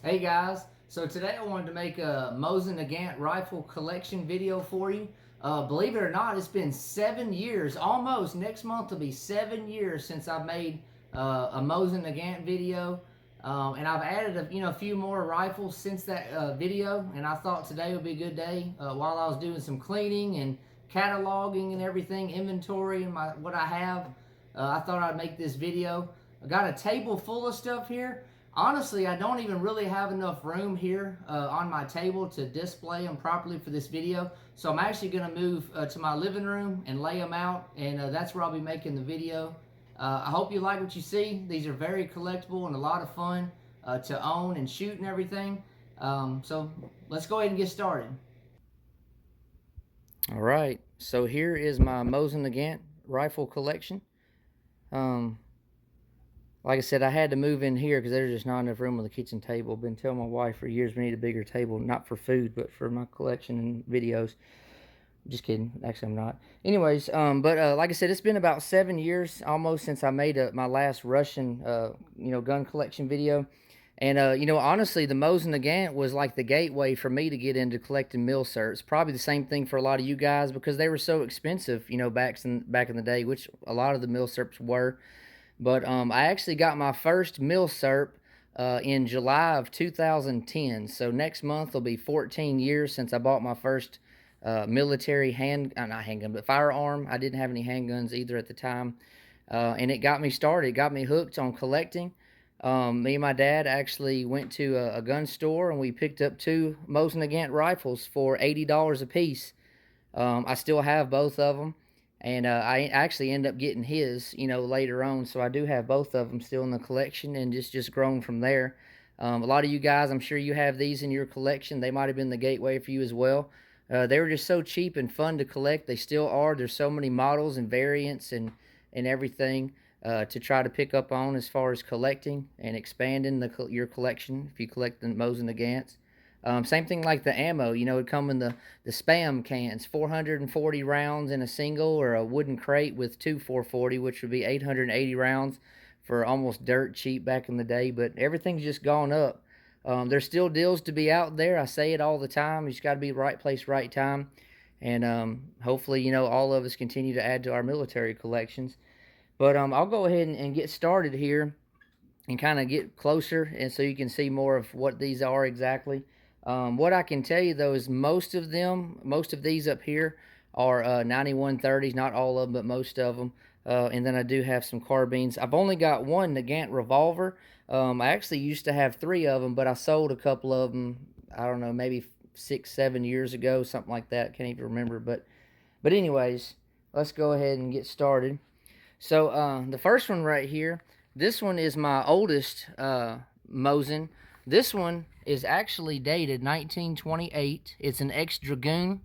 Hey guys, so today I wanted to make a Mosin Nagant rifle collection video for you. Believe it or not, it's been 7 years, almost. Next month will be 7 years since I made a Mosin Nagant video. And I've added a few more rifles since that video, and I thought today would be a good day while I was doing some cleaning and cataloging and everything, inventory and what I have. I thought I'd make this video. I got a table full of stuff here. Honestly, I don't even really have enough room here on my table to display them properly for this video. So I'm actually going to move to my living room and lay them out, and that's where I'll be making the video. I hope you like what you see. These are very collectible and a lot of fun to own and shoot and everything. So let's go ahead and get started. All right, so here is my Mosin Nagant rifle collection. Like I said, I had to move in here because there's just not enough room on the kitchen table. Been telling my wife for years we need a bigger table, not for food, but for my collection and videos. Just kidding. Actually, I'm not. Anyways, like I said, it's been about 7 years almost since I made my last Russian, gun collection video. And, honestly, the Mosin Nagant was like the gateway for me to get into collecting milsurps. Probably the same thing for a lot of you guys because they were so expensive, back in the day, which a lot of the milsurps were. But I actually got my first milsurp in July of 2010. So next month will be 14 years since I bought my first military not handgun, but firearm. I didn't have any handguns either at the time. And it got me started. It got me hooked on collecting. Me and my dad actually went to a gun store and we picked up 2 Mosin Nagant rifles for $80 a piece. I still have both of them. And I actually end up getting his, later on. So I do have both of them still in the collection and just grown from there. A lot of you guys, I'm sure you have these in your collection. They might have been the gateway for you as well. They were just so cheap and fun to collect. They still are. There's so many models and variants and everything to try to pick up on as far as collecting and expanding your collection if you collect the Mosin Nagants. Same thing like the ammo, it'd come in the spam cans, 440 rounds in a single, or a wooden crate with 2 440, which would be 880 rounds for almost dirt cheap back in the day. But everything's just gone up. There's still deals to be out there. I say it all the time. You just got to be right place, right time. And hopefully, all of us continue to add to our military collections. But I'll go ahead and get started here and kind of get closer, and so you can see more of what these are exactly. What I can tell you, though, is most of these up here are 9130s, not all of them, but most of them. And then I do have some carbines. I've only got one Nagant revolver. I actually used to have 3 of them, but I sold a couple of them, I don't know, maybe 6, 7 years ago, something like that. Can't even remember. But anyways, let's go ahead and get started. So the first one right here, this one is my oldest Mosin. This one is actually dated 1928. It's an ex-Dragoon.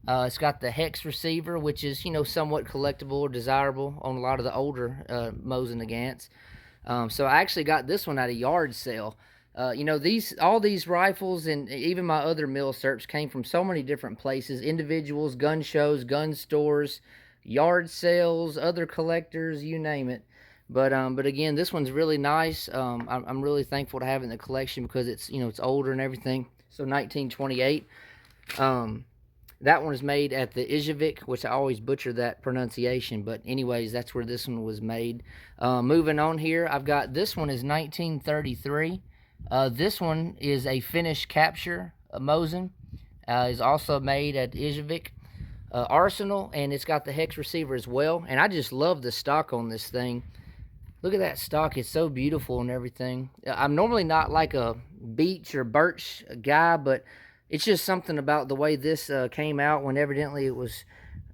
It's got the hex receiver, which is, somewhat collectible or desirable on a lot of the older Mosin Nagants. So I actually got this one at a yard sale. All these rifles and even my other milsurps came from so many different places: individuals, gun shows, gun stores, yard sales, other collectors, you name it. But again, this one's really nice. I'm really thankful to have it in the collection because it's it's older and everything. So 1928. That one was made at the Izhevik, which I always butcher that pronunciation. But anyways, that's where this one was made. Moving on here, I've got this one is 1933. This one is a Finnish capture Mosin. Is also made at Izhevik Arsenal, and it's got the hex receiver as well. And I just love the stock on this thing. Look at that stock. It's so beautiful and everything. I'm normally not like a beech or birch guy, but it's just something about the way this came out when evidently it was,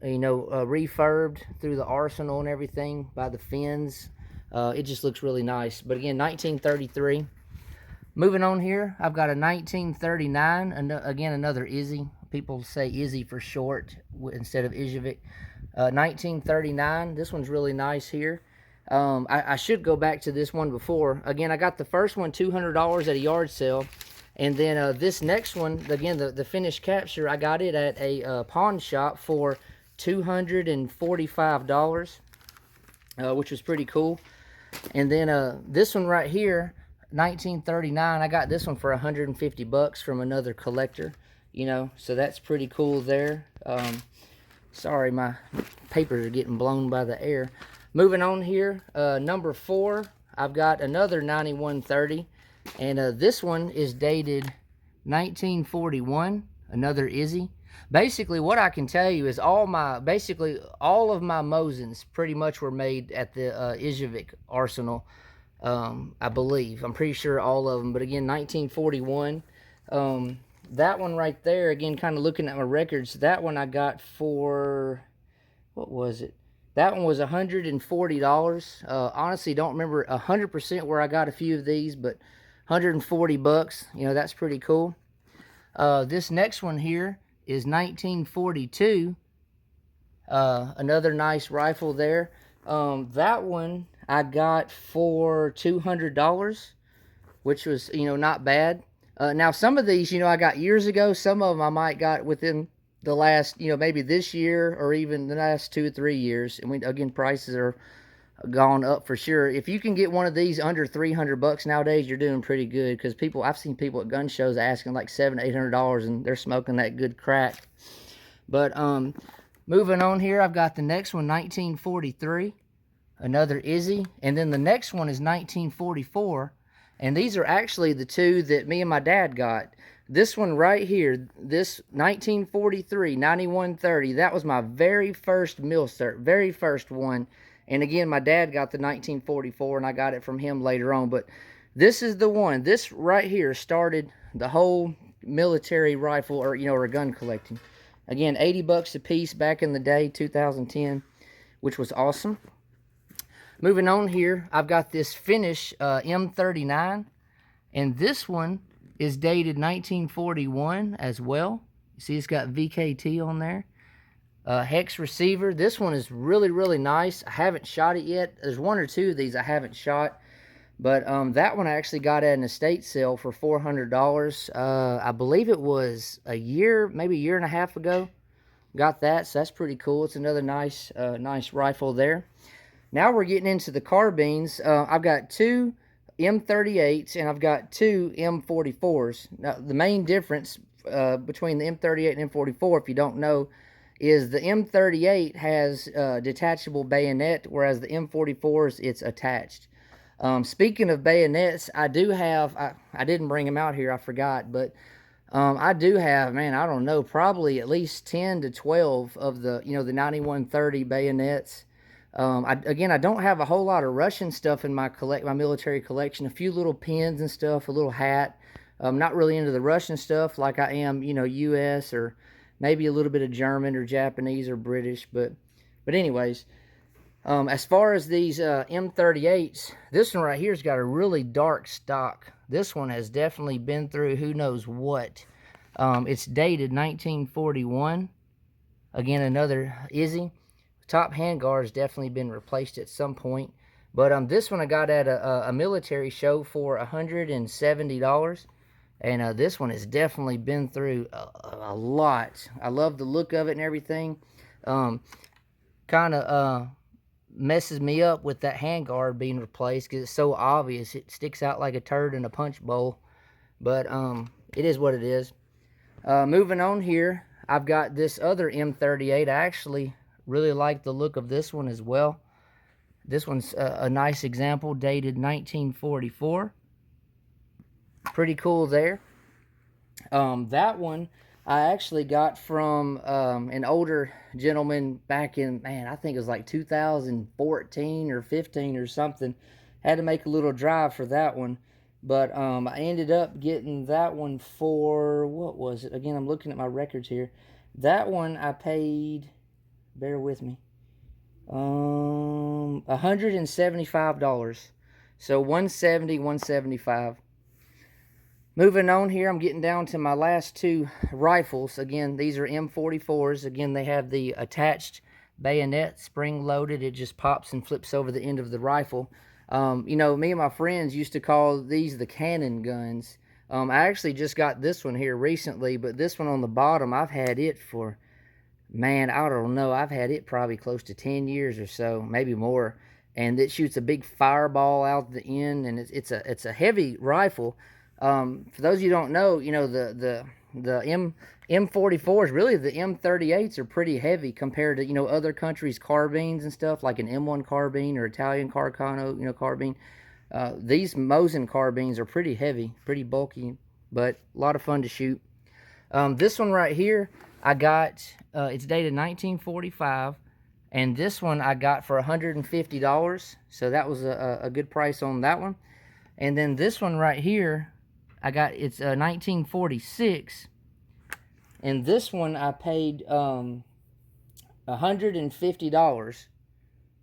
refurbed through the arsenal and everything by the Finns. It just looks really nice. But again, 1933. Moving on here, I've got a 1939. And again, another Izzy. People say Izzy for short instead of Izhevik. 1939. This one's really nice here. I should go back to this one before. Again, I got the first one $200 at a yard sale. And then this next one, again, the Finnish capture, I got it at a pawn shop for $245, which was pretty cool. And then this one right here, 1939. I got this one for 150 bucks from another collector, you know, so that's pretty cool there. Sorry, my papers are getting blown by the air. Moving on here, number 4, I've got another 9130, and this one is dated 1941, another Izzy. Basically, what I can tell you is basically all of my Mosins pretty much were made at the Izhevik Arsenal, I believe. I'm pretty sure all of them, but again, 1941. That one right there, again, kind of looking at my records, that one I got for, what was it? That one was $140. Honestly, don't remember 100% where I got a few of these, but 140 bucks, you know, that's pretty cool. This next one here is 1942. Another nice rifle there. That one I got for $200, which was, you know, not bad. Now, some of these, you know, I got years ago. Some of them I might got within the last, you know, maybe this year or even the last 2 or 3 years. And again, prices are gone up for sure. If you can get one of these under 300 bucks nowadays, you're doing pretty good. Because I've seen people at gun shows asking like $700 to $800, and they're smoking that good crack. But moving on here, I've got the next one, 1943, another Izzy, and then the next one is 1944. And these are actually the two that me and my dad got. This one right here, this 1943 9130, that was my very first milsurp, very first one. And again, my dad got the 1944, and I got it from him later on. But this is the one. This right here started the whole military rifle, or, you know, or gun collecting. Again, 80 bucks a piece back in the day, 2010, which was awesome. Moving on here, I've got this Finnish M39, and this one is dated 1941 as well. You see it's got VKT on there. Hex receiver. This one is really, really nice. I haven't shot it yet. There's 1 or 2 of these I haven't shot, but that one I actually got at an estate sale for $400. I believe it was a year, maybe a year and a half ago. Got that, so that's pretty cool. It's another nice, nice rifle there. Now we're getting into the carbines. I've got 2 M38s and I've got 2 M44s. Now, the main difference between the M38 and M44, if you don't know, is the M38 has detachable bayonet, whereas the M44s, it's attached. Speaking of bayonets, I do have, I didn't bring them out here, I forgot, but I do have, man, I don't know, probably at least 10 to 12 of the, you know, the 9130 bayonets. Again, I don't have a whole lot of Russian stuff in my military collection. A few little pins and stuff, a little hat. I'm not really into the Russian stuff like I am, you know, U.S. or maybe a little bit of German or Japanese or British. But anyways, as far as these M38s, this one right here's got a really dark stock. This one has definitely been through who knows what. It's dated 1941. Again, another Izzy. Top handguard has definitely been replaced at some point. But this one I got at a military show for $170. And this one has definitely been through a lot. I love the look of it and everything. Kind of messes me up with that handguard being replaced because it's so obvious. It sticks out like a turd in a punch bowl. But it is what it is. Moving on here, I've got this other M38. I actually really like the look of this one as well. This one's a nice example, dated 1944. Pretty cool there. That one I actually got from an older gentleman back in, man, I think it was like 2014 or 15 or something. Had to make a little drive for that one. But I ended up getting that one for, what was it? Again, I'm looking at my records here. That one I paid, bear with me, $175. So $170, $175. Moving on here, I'm getting down to my last 2 rifles. Again, these are M44s. Again, they have the attached bayonet, spring-loaded. It just pops and flips over the end of the rifle. You know, me and my friends used to call these the cannon guns. I actually just got this one here recently, but this one on the bottom, I've had it for, man, I don't know. I've had it probably close to 10 years or so, maybe more. and it shoots a big fireball out the end, and it's a heavy rifle. For those of you who don't know, the M44s, really the M38s are pretty heavy compared to other countries' carbines and stuff, like an M1 carbine or Italian Carcano carbine. These Mosin carbines are pretty heavy, pretty bulky, but a lot of fun to shoot. This one right here, I got, it's dated 1945, and this one I got for $150, so that was a good price on that one. And then this one right here, I got, it's 1946, and this one I paid $150.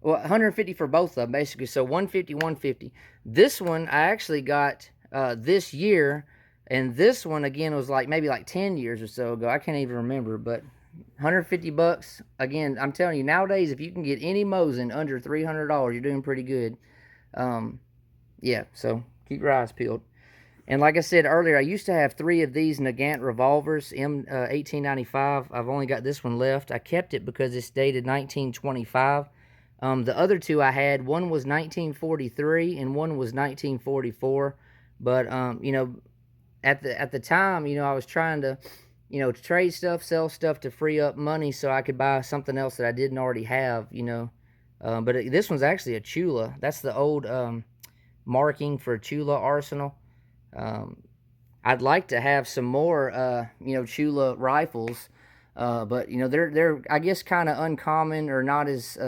Well, $150 for both of them, basically, so $150, $150. This one I actually got this year, and this one, again, was maybe 10 years or so ago. I can't even remember, but $150. Again, I'm telling you, nowadays, if you can get any Mosin under $300, you're doing pretty good. Yeah, so keep your eyes peeled. And like I said earlier, I used to have 3 of these Nagant revolvers, M1895. I've only got this one left. I kept it because it's dated 1925. The other 2 I had, one was 1943 and one was 1944. But at the time, I was trying to, to trade stuff, sell stuff to free up money so I could buy something else that I didn't already have, But this one's actually a Chula. That's the old marking for Chula arsenal. I'd like to have some more, Chula rifles, but they're I guess kind of uncommon, or not as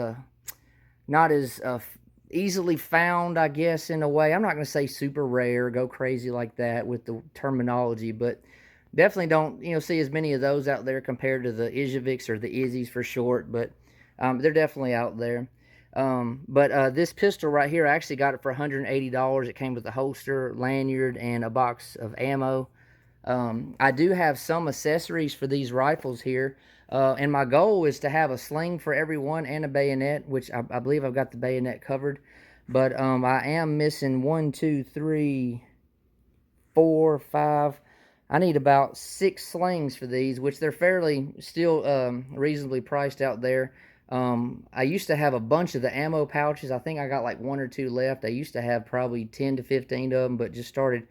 easily found, I guess, in a way. I'm not going to say super rare, go crazy like that with the terminology, but definitely don't see as many of those out there compared to the Izheviks, or the Izzies for short. But they're definitely out there. But this pistol right here, I actually got it for $180. It came with a holster, lanyard, and a box of ammo. I do have some accessories for these rifles here, and my goal is to have a sling for every one and a bayonet, which I believe I've got the bayonet covered. But I am missing 1, 2, 3, 4, 5. I need about 6 slings for these, which they're fairly still reasonably priced out there. I used to have a bunch of the ammo pouches. I think I got 1 or 2 left. I used to have probably 10 to 15 of them, but just started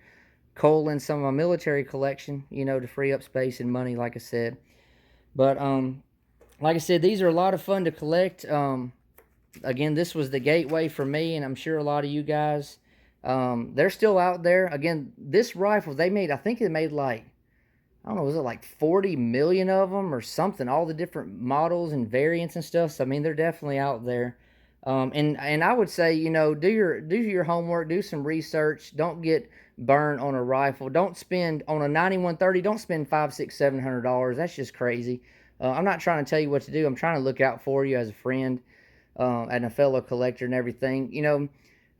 culling some of my military collection, to free up space and money, like I said. But like I said, these are a lot of fun to collect. Again, this was the gateway for me, and I'm sure a lot of you guys. They're still out there. Again, this rifle, I think they made I don't know, was it 40 million of them or something? All the different models and variants and stuff. So, I mean, they're definitely out there. And I would say, do your homework, do some research. Don't get burned on a rifle. Don't spend on a 9130. Don't spend $500, $600, $700. That's just crazy. I'm not trying to tell you what to do. I'm trying to look out for you as a friend and a fellow collector and everything.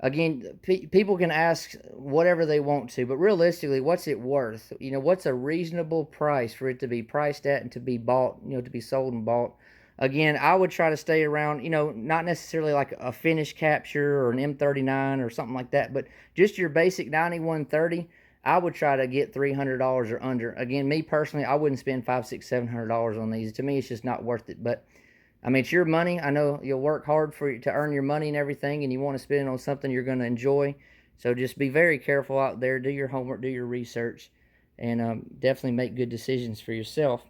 Again, people can ask whatever they want to, but realistically, what's it worth? What's a reasonable price for it to be priced at and to be bought, to be sold and bought? Again, I would try to stay around, not necessarily like a finished capture or an M39 or something like that, but just your basic 9130, I would try to get $300 or under. Again, me personally, I wouldn't spend $500, $600, $700 on these. To me, it's just not worth it. But I mean, it's your money. I know you'll work hard to earn your money and everything, and you want to spend it on something you're going to enjoy. So just be very careful out there. Do your homework, do your research, and definitely make good decisions for yourself.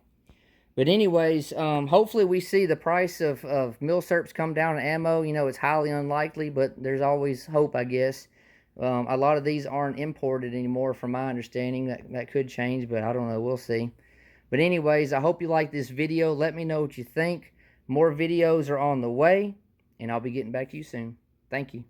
But anyways, hopefully we see the price of milsurps come down in ammo. It's highly unlikely, but there's always hope, I guess. A lot of these aren't imported anymore, from my understanding. That could change, but I don't know. We'll see. But anyways, I hope you like this video. Let me know what you think. More videos are on the way, and I'll be getting back to you soon. Thank you.